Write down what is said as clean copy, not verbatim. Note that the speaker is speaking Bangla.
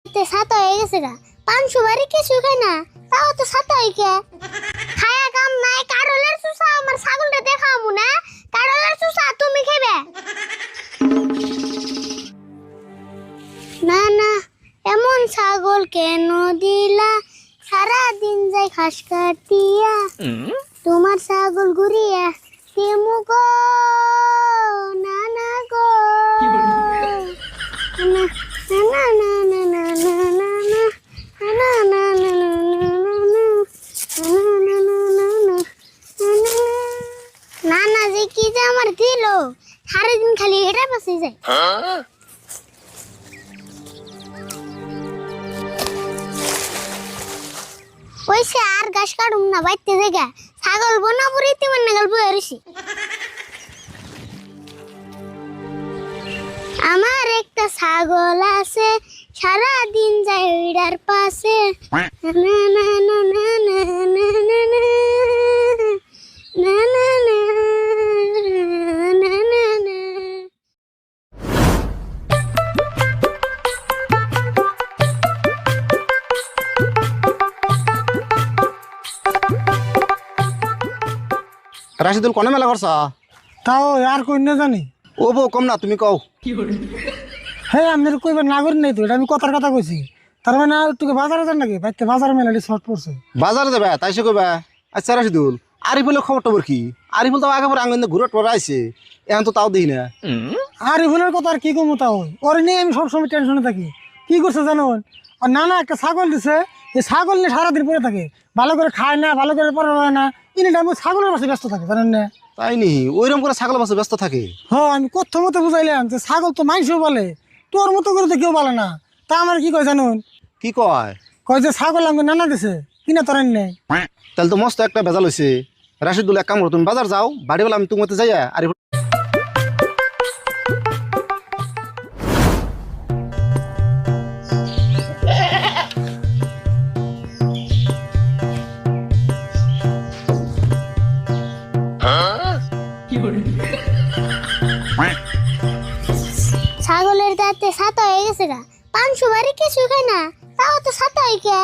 ছাতা হয়ে গেছে গা 500 বাড়ি কিছু খাই না তাও তো ছাতা হই কে খায়া কাম নাই কারলের সুসা আমার ছাগলটা দেখামু না কারলের সুসা তুমি খাবে না না এমন ছাগল কেন দিলা সারা দিন যাই ঘাস কাটিয়া তোমার ছাগল ঘুরিয়া কেমু গো না না গো না না না না না না না না না না না না যে কি যে আমার দিল সারাদিন খালি এটা পাশে যায় ওইসে আর ঘাস কাটুম না বাইতে জায়গা ছাগল বনা পুরিতে মানে গল্প হইছি আমার একটা ছাগল আছে সারা দিন যায় ওইটার পাশে না না না না না না না না না না না না না রাশিদুল কোনে মেলা করছ তাও আর কই না জানি ও বউ কম না তুমি কও হ্যাঁ আমি কইবার না করি নাই তো এটা আমি কথার কথা কইছি তার মানে তোকে বাজারে যান নাকি বাইতে বাজার মেলাটি শর্ট পড়ছে বাজারে যাবে তাইসে কইবা আচ্ছা রাশিদুল আরিফুলের খবর টবর কি আরিফুল তো আগে পরে আঙ্গন ঘুরে টরে আইছে এখন তো তাও দিই না আরিফুলের কথা আর কি কমু তাও ওর নিয়ে আমি সবসময় টেনশনে থাকি কি করছে জানো আর নানা একটা ছাগল দিছে এই ছাগল নিয়ে সারাদিন পরে থাকে ভালো করে খায় না ভালো করে পরে হয় না ইনি টাইম ছাগলের পাশে ব্যস্ত থাকে জানেন না তাই নি ওইরকম করে ছাগল বাসে ব্যস্ত থাকে হ্যাঁ আমি কথ্য মতো বুঝাইলাম যে ছাগল তো মাইসও বলে তোর মতো করে তো কেউ বলে না তা আমার কি কয় জানুন কি কয় কয় যে ছাগল আমাকে নানা দিছে কিনা তোরেন নেই তাহলে তো মস্ত একটা ভেজাল হয়েছে রাশিদুল এক কাম করো তুমি বাজার যাও বাড়িওয়ালা আমি তোমাতে যাইয়া আরিফুল ছাগলের দাঁতে ছাতা হয়ে গেছে গা 500 বাড়ি কিছু খাই না তাও তো ছাতা হই কে